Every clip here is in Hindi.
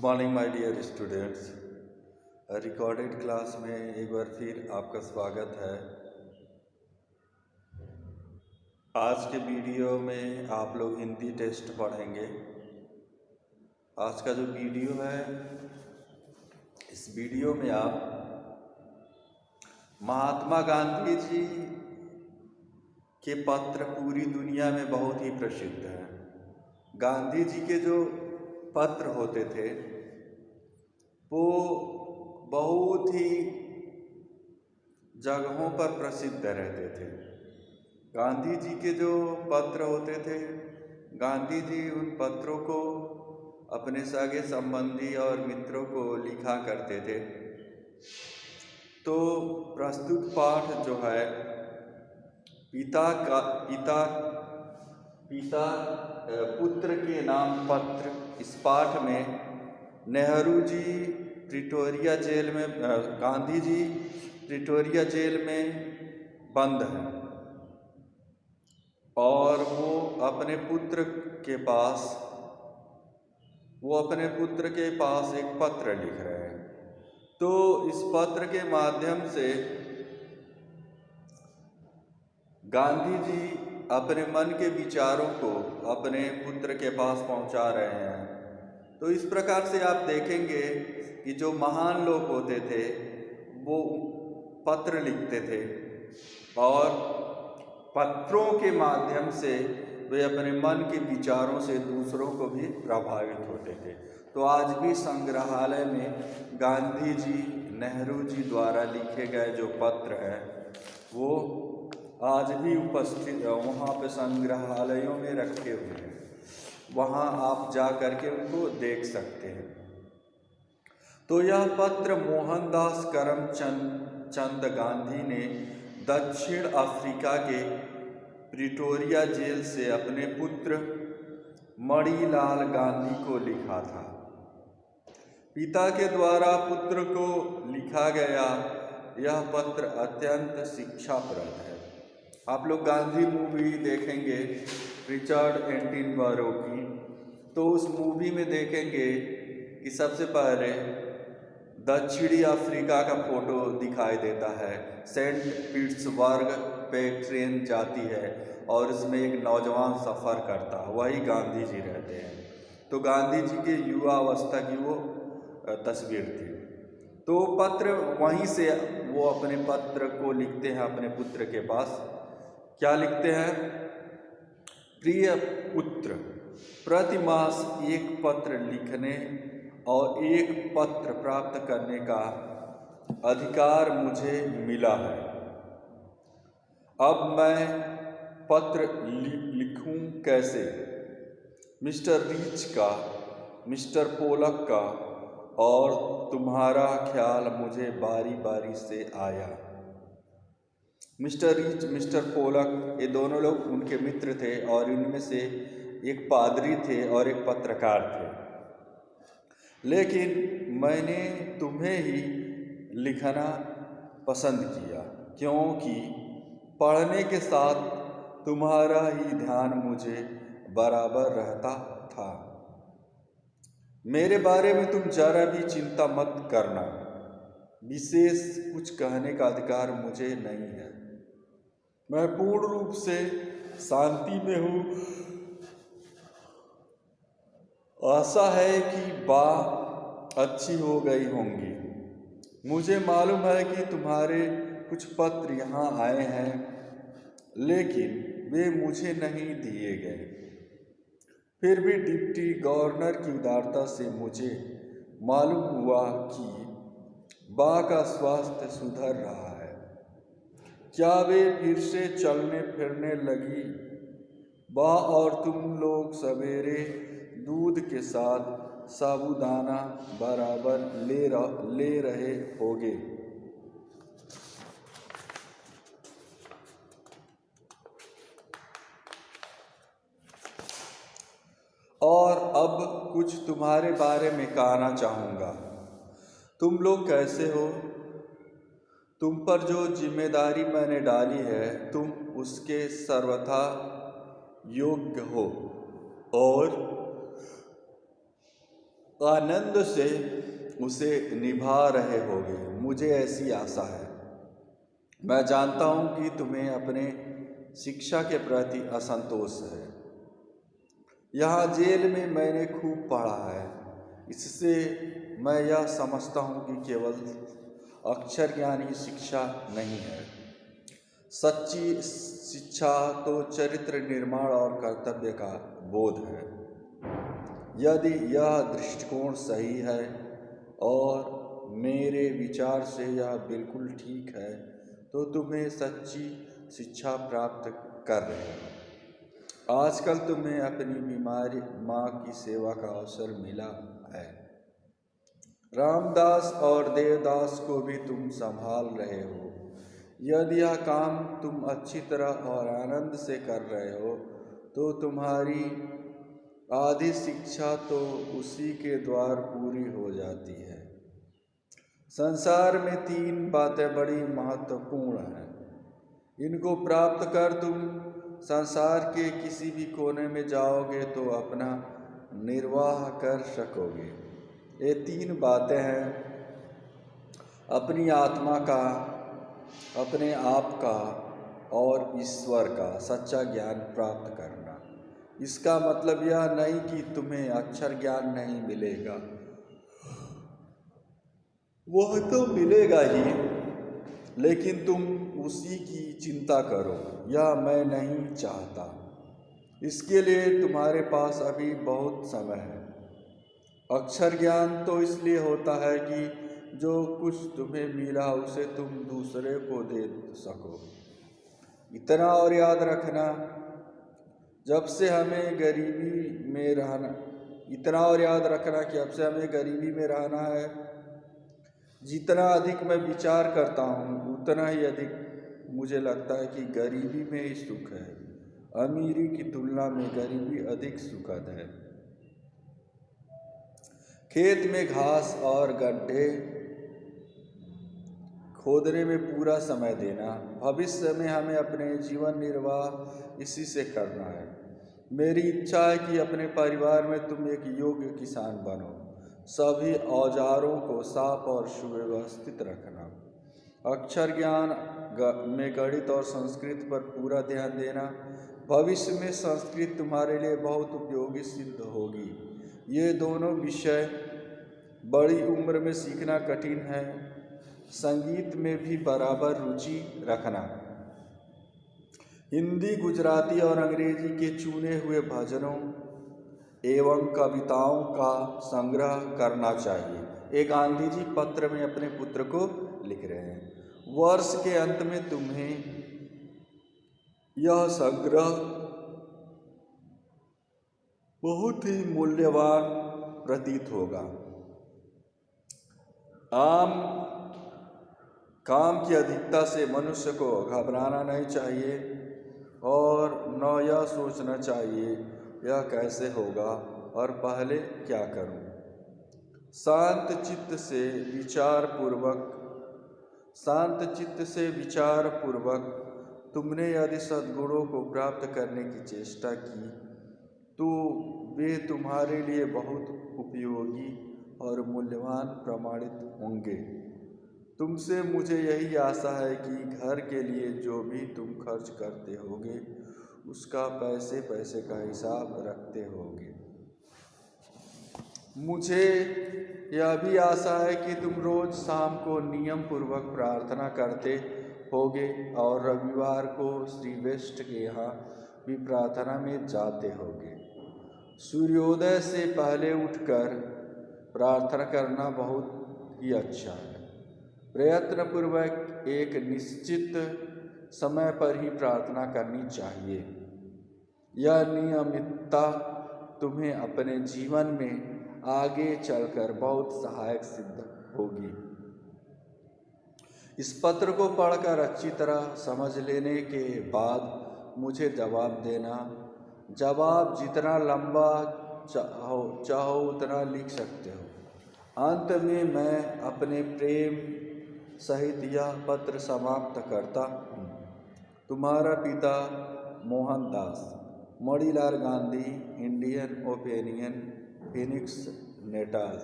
Good morning my dear students. Recorded class में एक बार फिर आपका स्वागत है। आज के वीडियो में आप लोग हिंदी टेस्ट पढ़ेंगे। आज का जो वीडियो है, इस वीडियो में आप महात्मा गांधी जी के पत्र पूरी दुनिया में बहुत ही प्रसिद्ध हैं। गांधी जी के जो पत्र होते थे वो बहुत ही जगहों पर प्रसिद्ध रहते थे। गांधी जी के जो पत्र होते थे, गांधी जी उन पत्रों को अपने सगे संबंधी और मित्रों को लिखा करते थे। तो प्रस्तुत पाठ जो है पिता पुत्र के नाम पत्र, इस पाठ में नेहरू जी प्रिटोरिया जेल में, गांधी जी प्रिटोरिया जेल में बंद हैं और वो अपने पुत्र के पास एक पत्र लिख रहे हैं। तो इस पत्र के माध्यम से गांधी जी अपने मन के विचारों को अपने पुत्र के पास पहुंचा रहे हैं। तो इस प्रकार से आप देखेंगे कि जो महान लोग होते थे वो पत्र लिखते थे और पत्रों के माध्यम से वे अपने मन के विचारों से दूसरों को भी प्रभावित होते थे। तो आज भी संग्रहालय में गांधी जी, नेहरू जी द्वारा लिखे गए जो पत्र हैं वो आज भी उपस्थित वहाँ पे संग्रहालयों में रखे हुए हैं। वहाँ आप जा कर के उनको देख सकते हैं। तो यह पत्र मोहनदास करमचंद गांधी ने दक्षिण अफ्रीका के प्रिटोरिया जेल से अपने पुत्र मणिलाल गांधी को लिखा था। पिता के द्वारा पुत्र को लिखा गया यह पत्र अत्यंत शिक्षाप्रद है। आप लोग गांधी मूवी देखेंगे रिचर्ड एटनबरो की, तो उस मूवी में देखेंगे कि सबसे पहले दक्षिणी अफ्रीका का फोटो दिखाई देता है। सेंट पीटर्सबर्ग पे ट्रेन जाती है और इसमें एक नौजवान सफ़र करता है, वही गांधी जी रहते हैं। तो गांधी जी के युवा अवस्था की वो तस्वीर थी। तो पत्र वहीं से वो अपने पत्र को लिखते हैं अपने पुत्र के पास। क्या लिखते हैं? प्रिय पुत्र, प्रति मास एक पत्र लिखने और एक पत्र प्राप्त करने का अधिकार मुझे मिला है। अब मैं पत्र लिखूं कैसे? मिस्टर रीच का, मिस्टर पोलक का और तुम्हारा ख्याल मुझे बारी बारी से आया। मिस्टर रीच, मिस्टर पोलक, ये दोनों लोग उनके मित्र थे और इनमें से एक पादरी थे और एक पत्रकार थे। लेकिन मैंने तुम्हें ही लिखना पसंद किया क्योंकि पढ़ने के साथ तुम्हारा ही ध्यान मुझे बराबर रहता था। मेरे बारे में तुम जरा भी चिंता मत करना। विशेष कुछ कहने का अधिकार मुझे नहीं है। मैं पूर्ण रूप से शांति में हूँ। आशा है कि बात अच्छी हो गई होंगी। मुझे मालूम है कि तुम्हारे कुछ पत्र यहाँ आए हैं, लेकिन वे मुझे नहीं दिए गए। फिर भी डिप्टी गवर्नर की उदारता से मुझे मालूम हुआ कि बा का स्वास्थ्य सुधर रहा है। क्या वे फिर से चलने फिरने लगी? बा और तुम लोग सवेरे दूध के साथ साबूदाना बराबर ले रहे होगे। और अब कुछ तुम्हारे बारे में कहना चाहूँगा। तुम लोग कैसे हो? तुम पर जो जिम्मेदारी मैंने डाली है तुम उसके सर्वथा योग्य हो और आनंद से उसे निभा रहे होगे, मुझे ऐसी आशा है। मैं जानता हूँ कि तुम्हें अपने शिक्षा के प्रति असंतोष है। यहाँ जेल में मैंने खूब पढ़ा है, इससे मैं यह समझता हूँ कि केवल अक्षर ज्ञान ही शिक्षा नहीं है। सच्ची शिक्षा तो चरित्र निर्माण और कर्तव्य का बोध है। यदि यह दृष्टिकोण सही है और मेरे विचार से यह बिल्कुल ठीक है, तो तुम्हें सच्ची शिक्षा प्राप्त कर रहे हो। आजकल तुम्हें अपनी बीमारी माँ की सेवा का अवसर मिला है। रामदास और देवदास को भी तुम संभाल रहे हो। यदि यह काम तुम अच्छी तरह और आनंद से कर रहे हो, तो तुम्हारी आधी शिक्षा तो उसी के द्वार पूरी हो जाती है। संसार में 3 बातें बड़ी महत्वपूर्ण हैं। इनको प्राप्त कर तुम संसार के किसी भी कोने में जाओगे तो अपना निर्वाह कर सकोगे। ये 3 बातें हैं: अपनी आत्मा का, अपने आप का और ईश्वर का सच्चा ज्ञान प्राप्त करना। इसका मतलब यह नहीं कि तुम्हें अक्षर ज्ञान नहीं मिलेगा, वह तो मिलेगा ही, लेकिन तुम उसी की चिंता करो, यह मैं नहीं चाहता। इसके लिए तुम्हारे पास अभी बहुत समय है। अक्षर ज्ञान तो इसलिए होता है कि जो कुछ तुम्हें मिला उसे तुम दूसरे को दे सको। इतना और याद रखना, जब से हमें गरीबी में रहना इतना और याद रखना कि अब से हमें गरीबी में रहना है। जितना अधिक मैं विचार करता हूँ, उतना ही अधिक मुझे लगता है कि गरीबी में ही सुख है। अमीरी की तुलना में गरीबी अधिक सुखद है। खेत में घास और गड्ढे खोदने में पूरा समय देना, भविष्य में हमें अपने जीवन निर्वाह इसी से करना है। मेरी इच्छा है कि अपने परिवार में तुम एक योग्य किसान बनो। सभी औजारों को साफ और सुव्यवस्थित रखना। अक्षर ज्ञान में गणित और संस्कृत पर पूरा ध्यान देना। भविष्य में संस्कृत तुम्हारे लिए बहुत उपयोगी सिद्ध होगी। ये दोनों विषय बड़ी उम्र में सीखना कठिन है। संगीत में भी बराबर रुचि रखना। हिंदी, गुजराती और अंग्रेजी के चुने हुए भजनों एवं कविताओं का संग्रह करना चाहिए। एक गांधी जी पत्र में अपने पुत्र को लिख रहे हैं। वर्ष के अंत में तुम्हें यह संग्रह बहुत ही मूल्यवान प्रतीत होगा। आम काम की अधिकता से मनुष्य को घबराना नहीं चाहिए और न यह सोचना चाहिए यह कैसे होगा और पहले क्या करूं। शांत चित्त से विचार पूर्वक तुमने यदि सद्गुणों को प्राप्त करने की चेष्टा की, तो वे तुम्हारे लिए बहुत उपयोगी और मूल्यवान प्रमाणित होंगे। तुमसे मुझे यही आशा है कि घर के लिए जो भी तुम खर्च करते होगे, उसका पैसे पैसे का हिसाब रखते होगे। मुझे यह भी आशा है कि तुम रोज शाम को नियम पूर्वक प्रार्थना करते होगे और रविवार को श्री वेस्ट के यहाँ भी प्रार्थना में जाते होगे। सूर्योदय से पहले उठकर प्रार्थना करना बहुत ही अच्छा है। प्रयत्नपूर्वक एक निश्चित समय पर ही प्रार्थना करनी चाहिए। यह नियमितता तुम्हें अपने जीवन में आगे चलकर बहुत सहायक सिद्ध होगी। इस पत्र को पढ़कर अच्छी तरह समझ लेने के बाद मुझे जवाब देना। जवाब जितना लंबा चाहो उतना लिख सकते हो। अंत में मैं अपने प्रेम सहित यह पत्र समाप्त करता हूँ। तुम्हारा पिता Mohandas. Manilal Gandhi, Indian opinion, Phoenix, Natal.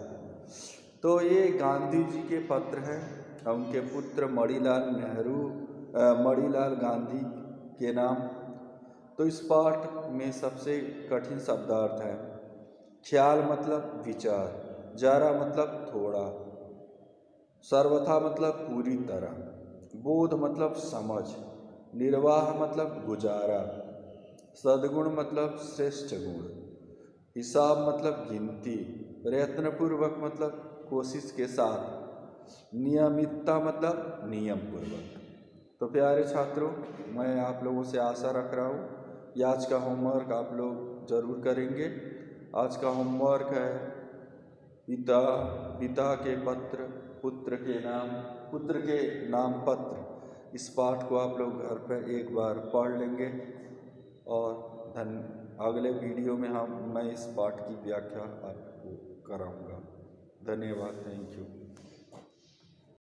तो ये गांधी जी के पत्र हैं, उनके पुत्र मणिलाल गांधी के नाम। तो इस पाठ में सबसे कठिन शब्दार्थ है। ख्याल मतलब विचार, जरा मतलब थोड़ा, सर्वथा मतलब पूरी तरह, बोध मतलब समझ, निर्वाह मतलब गुजारा, सद्गुण मतलब श्रेष्ठ गुण, हिसाब मतलब गिनती, प्रयत्नपूर्वक मतलब कोशिश के साथ, नियमितता मतलब नियम पूर्वक। तो प्यारे छात्रों, मैं आप लोगों से आशा रख रहा हूँ कि आज का होमवर्क आप लोग ज़रूर करेंगे। आज का होमवर्क है पिता के पत्र पुत्र के नाम पत्र। इस पाठ को आप लोग घर पर एक बार पढ़ लेंगे और अगले वीडियो में मैं इस पाठ की व्याख्या आपको कराऊंगा। धन्यवाद, थैंक यू।